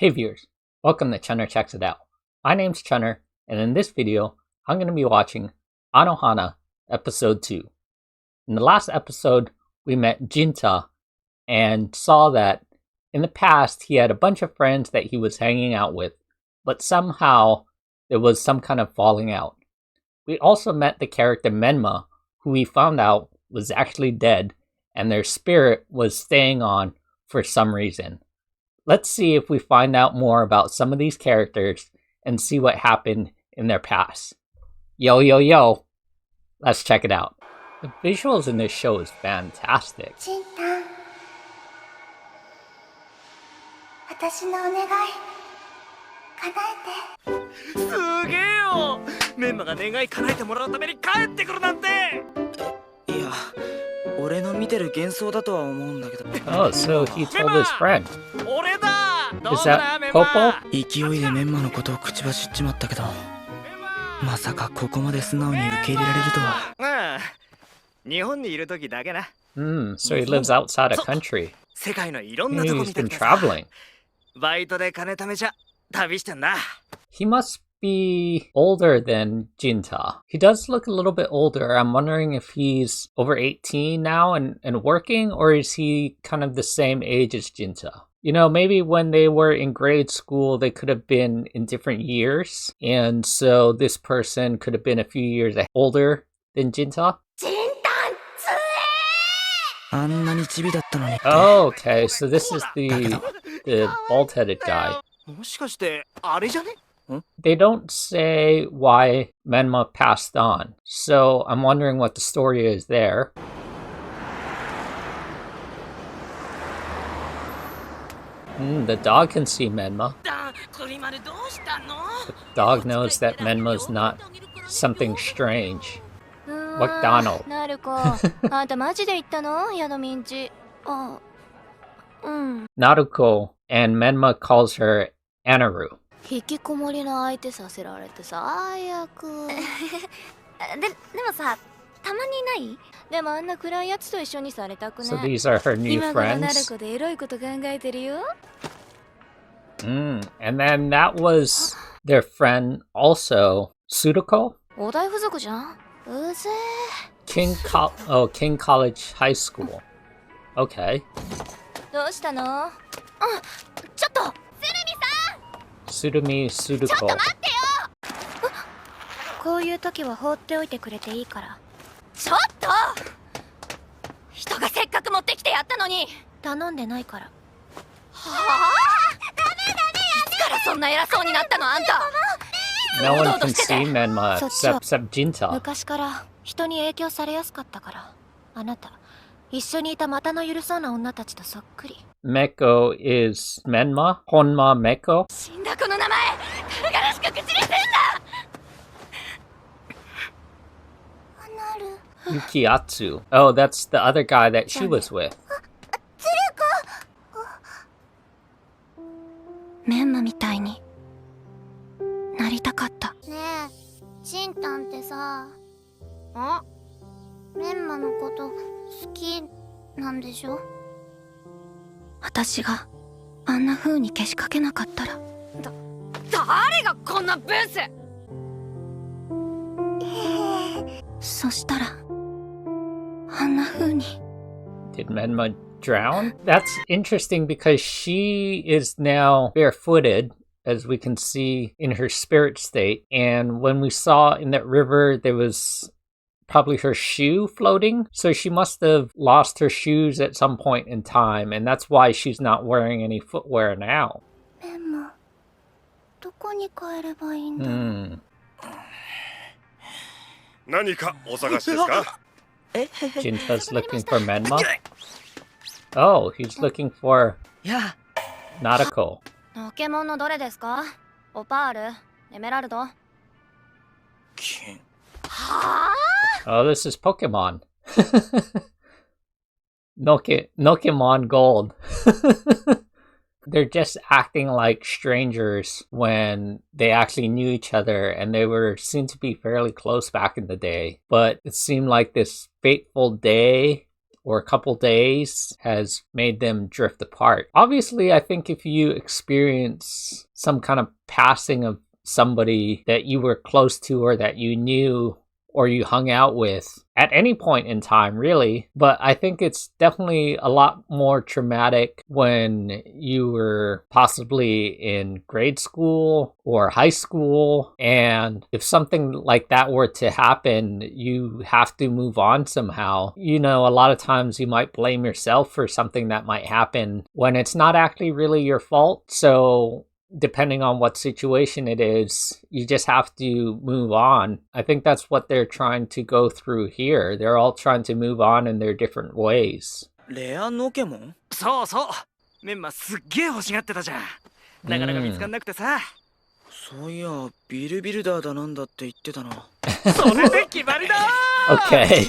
Hey viewers, welcome to Chunner Checks It Out. My name's Chunner, and in this video, I'm going to be watching Anohana Episode 2. In the last episode, we met Jinta and saw that in the past he had a bunch of friends that he was hanging out with, but somehow there was some kind of falling out. We also met the character Menma, who we found out was actually dead, and their spirit was staying on for some reason. Let's see if we find out more about some of these characters and see what happened in their past. Yo, yo, yo. Let's check it out. The visuals in this show is fantastic. ジンタン、私のお願い叶えて。すげえよ。メンマが願い叶えてもらうために帰ってくるなんて。いや、俺の見てる幻想だとは思うんだけど。Oh, so he told his friend. 俺だ。 Is that Popo? 勢いでメンマのことを口走っちまったけど、まさかここまで素直に受け入れられるとは。ああ、日本にいる時だけな。So he lives outside a country. 世界のいろんなとこ He's 見て been きてさ。 traveling. バイトで金貯めちゃ旅してんだ。 He must be older than Jinta. He does look a little bit older. I'm wondering if he's over 18 now and working, or is he kind of the same age as Jinta? You know, maybe when they were in grade school, they could have been in different years. And so this person could have been a few years older than Jinta. ジンタン、つえ。あんなにチビだったのに。 Oh, okay, so this is the bald-headed guy. もしかしてあれじゃね？ They don't say why Menma passed on, so I'm wondering what the story is there. The dog can see Menma. The dog knows that Menma's not something strange. What Donald? なる子、あんたマジで言ったの？宿ミンチ。あ、うん。 Naruko, and Menma calls her Anaru. 引きこもりの相手させられて最悪。でもさ、たまにない？でもあんな暗いやつと一緒にされたくね。 So these are her new 今からなる friends. 子でエロいこと考えてるよ。And then that was their friend also, Sudoku? お大付属じゃん。うぜえ。King College High School. Okay. どうしたの？うん、ちょっと。 Surumi ちょっと Sudoku. 待ってよ。こういう時は放っておいてくれていいから。ちょっと。人がせっかく持ってきてやったのに頼んでないから。はあ？ダメいつからそんな偉そうになったのあんた。 No one can see Menma except Jinta. 昔から人に影響されやすかったから。あなた一緒にいたまたの許そうな女たちとそっくり。 Meko is Menma? Honma Meko? 死んだ子の名前軽々しく口にすんだ。なる。 Yukiatsu. Oh, that's the other guy that she was with. メンマみたいになりたかった。ねえ、シンタンってさ、メンマのこと好きなんでしょ？私があんな風にけしかけなかったら。誰がこんなブス！そしたらあんな風に。 Did Menma drown? That's interesting because she is now barefooted, as we can see in her spirit state. And when we saw in that river, there was probably her shoe floating. So she must have lost her shoes at some point in time. And that's why she's not wearing any footwear now. メンマ、どこに帰ればいいんだろう。何かお探しですか？ Jinta's looking for Menma. Oh, he's looking for いや、 Naruko. ノケモンのどれですか？オパール、エメラルド。はあ？ Oh, this is Pokemon. Nokemon Gold. They're just acting like strangers when they actually knew each other, and they seemed to be fairly close back in the day. But it seemed like this fateful day or a couple days has made them drift apart. Obviously, I think if you experience some kind of passing of somebody that you were close to or that you knew or you hung out with at any point in time, really. But I think it's definitely a lot more traumatic when you were possibly in grade school or high school. And if something like that were to happen, you have to move on somehow. You know, a lot of times you might blame yourself for something that might happen when it's not actually really your fault. So depending on what situation it is, you just have to move on. I think that's what they're trying to go through here. They're all trying to move on in their different ways. レアノケモン？そうそう。メンマすっげえ欲しがってたじゃん。なかなか見つかんなくてさ。そういや、ビルビルダーだなんだって言ってたな。それで決まりだOkay.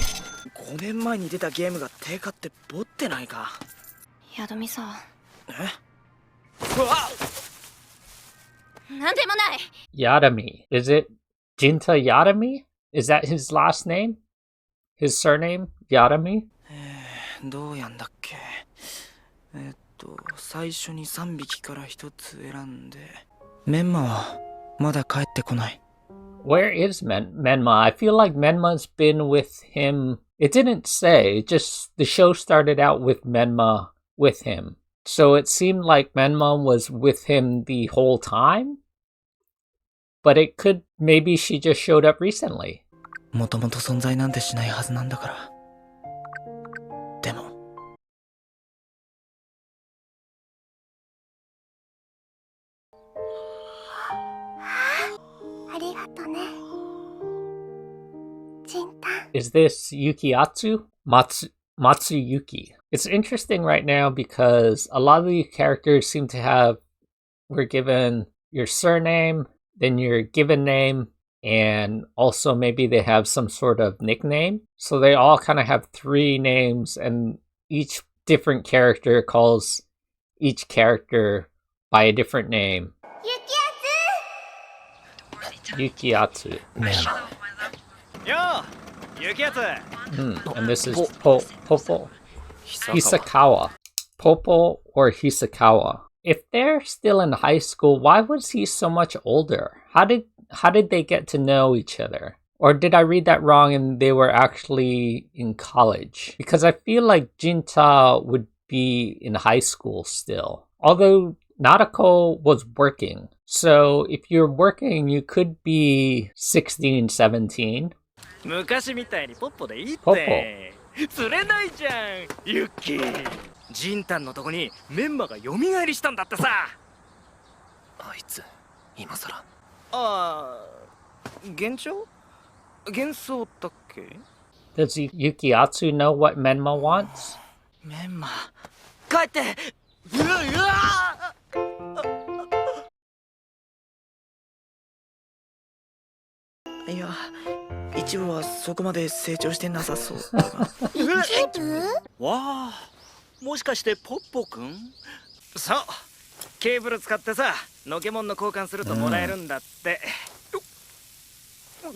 5年前に出たゲームが定価ってボってないか。やどみさ。え？うわなんでもない。 Yadami. Is it Jinta Yadami? Is that his last name? His surname? Yadami? どうやんだっけ。最初に3匹から1つ選んで。メンマはまだ帰ってこない。Where is Menma? I feel like Menma's been with him. It didn't say, just the show started out with Menma with him. So it seemed like Menma was with him the whole time? But it could, maybe she just showed up recently. もともと存在なんてしないはずなんだから。でも。ありがとね。ジンタン。 Is this Yukiatsu? Matsuyuki. It's interesting right now because a lot of the characters seem to were given your surname, then your given name, and also maybe they have some sort of nickname. So they all kind of have 3 names, and each different character calls each character by a different name. Yukiatsu. Yo, Yukiatsu. And this is Popo. Hisakawa. Popo or Hisakawa. If they're still in high school, why was he so much older? How did they get to know each other? Or did I read that wrong and they were actually in college? Because I feel like Jinta would be in high school still. Although Nadako was working. So if you're working, you could be 16, 17. 昔みたいにポッポでいいって。釣れないじゃん、ユッキー。ジンタンのとこにメンマが蘇りしたんだってさ。あいつ、今さら。ああ、幻聴？幻想だっけ？ Does Yukiatsu know what Menma wants? メンマ。帰って。うわ。いや、一部はそこまで成長してなさそうだが。一部？わあ、もしかしてポッポくん？そう、ケーブル使ってさ、ノケモンの交換するともらえるんだって。そう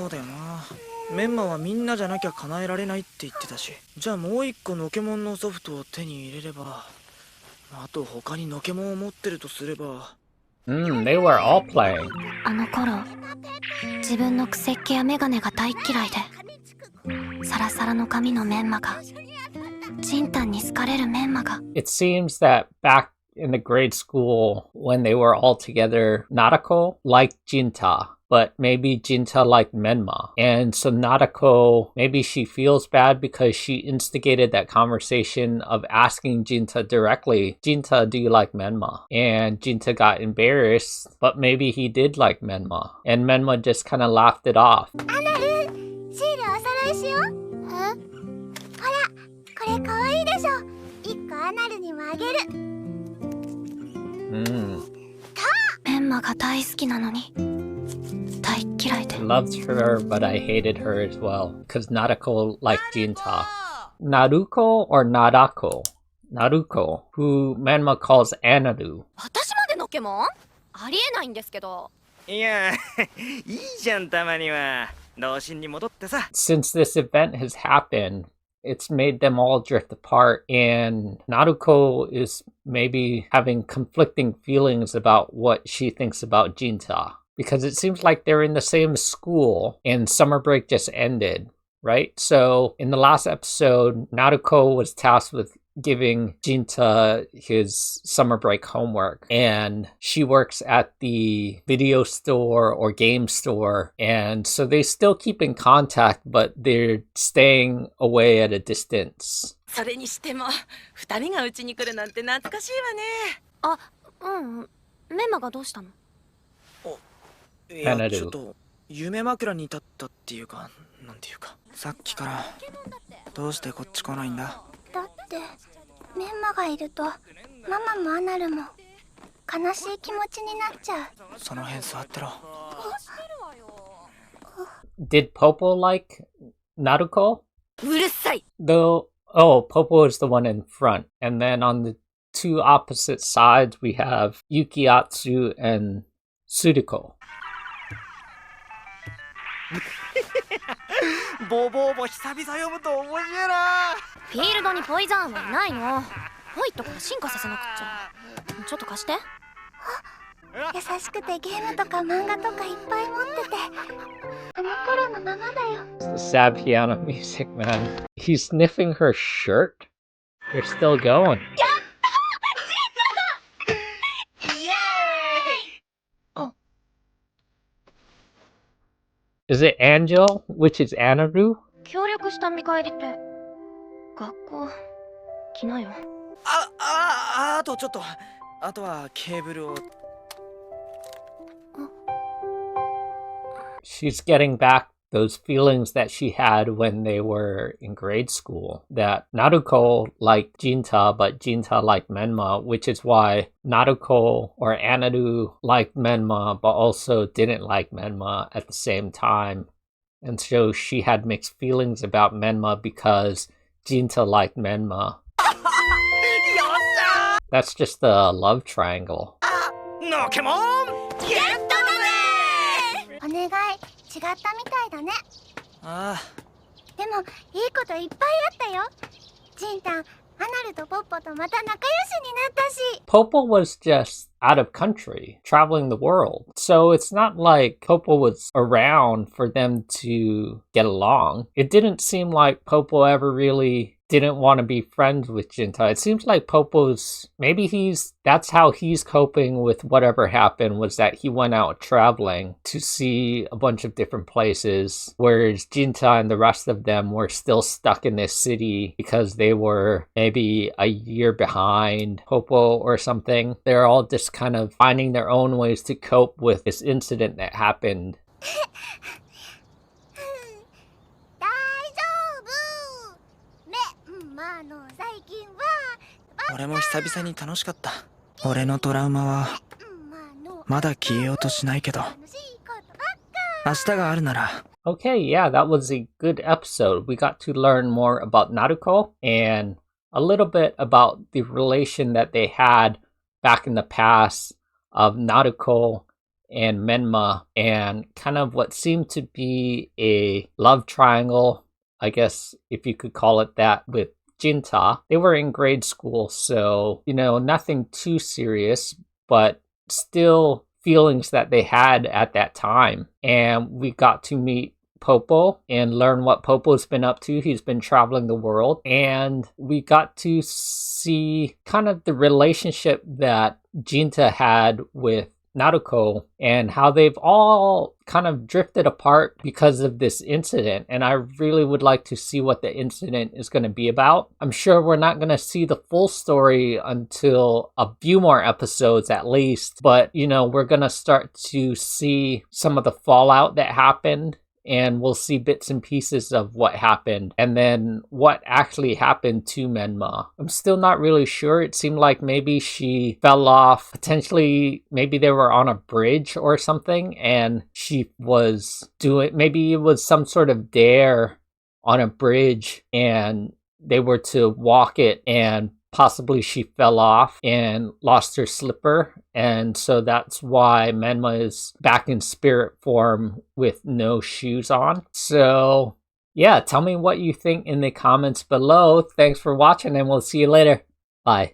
だよな。メンマはみんなじゃなきゃ叶えられないって言ってたし。じゃあもう一個ノケモンのソフトを手に入れれば、あと他にノケモンを持ってるとすれば。They were all playing. あの頃、自分の癖っ気やメガネが大嫌いで、サラサラの髪のメンマが、ジンタンに好かれるメンマが。It seems that back in the grade school when they were all together, Nadako liked Jinta, but maybe Jinta liked Menma. And so Nadako, maybe she feels bad because she instigated that conversation of asking Jinta directly, Jinta, do you like Menma? And Jinta got embarrassed, but maybe he did like Menma. And Menma just kind of laughed it off. アナル、シールお揃いしよう。ほら、これかわいいでしょ。1個アナルにもあげる。メンマが大好きなのに。Loved her, but I hated her as well. Because Nadako liked Jinta. Naruko or Nadako? Naruko, who Menma calls Anaru. 私までのケモン？ありえないんですけど。いや、いいじゃんたまには。童心に戻ってさ。Since this event has happened, it's made them all drift apart, and Naruko is maybe having conflicting feelings about what she thinks about Jinta. Because it seems like they're in the same school and summer break just ended, right? So in the last episode, Naruko was tasked with giving Jinta his summer break homework, and she works at the video store or game store, and so they still keep in contact, but they're staying away at a distance. それにしても二人がうちに来るなんて懐かしいわね。あ、うん。メンマがどうしたの？いや、Anadu. ちょっと夢枕に立ったっていうか、なんていうか、さっきからどうしてこっち来ないんだ？だってメンマがいるとママもアナルも悲しい気持ちになっちゃう。その辺座ってろ。Did Popo like Naruko? うるさい。 Though, oh, Popo is the one in front. And then on the two opposite sides, we have Yukiatsu and Tsuriko. ボボボ久々読むと面白いな。フィールドにポイザンはいないの。ポイットから進化させなくっちゃ。ちょっと貸して。優しくてゲームとか漫画とかいっぱい持ってて、あの頃のままだよ。 It's the sad piano music, man. He's sniffing her shirt? They're still going. Is it Angel, which is Anaru? 協力した見返りって学校来なよ。あとちょっと。あとはケーブルを。She's getting back those feelings that she had when they were in grade school. That Naruko liked Jinta, but Jinta liked Menma, which is why Naruko or Anaru liked Menma, but also didn't like Menma at the same time. And so she had mixed feelings about Menma because Jinta liked Menma. That's just the love triangle. Nokemon! お願い、違ったみたいだね。ああ。でもいいこといっぱいあったよ。ジンタン、アナルとポッポとまた仲良しになったし。 Popo was just out of country, traveling the world. So it's not like Popo was around for them to get along. It didn't seem like Popo ever really didn't want to be friends with Jinta. It seems like Popo's, that's how he's coping with whatever happened, was that he went out traveling to see a bunch of different places, whereas Jinta and the rest of them were still stuck in this city because they were maybe a year behind Popo or something. They're all just kind of finding their own ways to cope with this incident that happened. 大丈夫。メンマの最近は俺も久々に楽しかった。俺のトラウマはまだ消えようとしないけど、明日があるなら。 Okay, yeah, that was a good episode. We got to learn more about Naruko and a little bit about the relation that they had back in the past of Naruko and Menma, and kind of what seemed to be a love triangle, I guess if you could call it that, with Jinta. They were in grade school, so, nothing too serious, but still feelings that they had at that time. And we got to meet Popo and learn what Popo's been up to. He's been traveling the world, and we got to see kind of the relationship that Jinta had with Naruko and how they've all kind of drifted apart because of this incident. And I really would like to see what the incident is going to be about. I'm sure we're not going to see the full story until a few more episodes at least, but we're going to start to see some of the fallout that happened, and we'll see bits and pieces of what happened and then what actually happened to Menma. I'm still not really sure. It seemed like maybe she fell off. Potentially, maybe they were on a bridge or something and she was maybe it was some sort of dare on a bridge and they were to walk it, and possibly she fell off and lost her slipper, and so that's why Menma is back in spirit form with no shoes on. So Yeah, tell me what you think in the comments below. Thanks for watching and we'll see you later. Bye.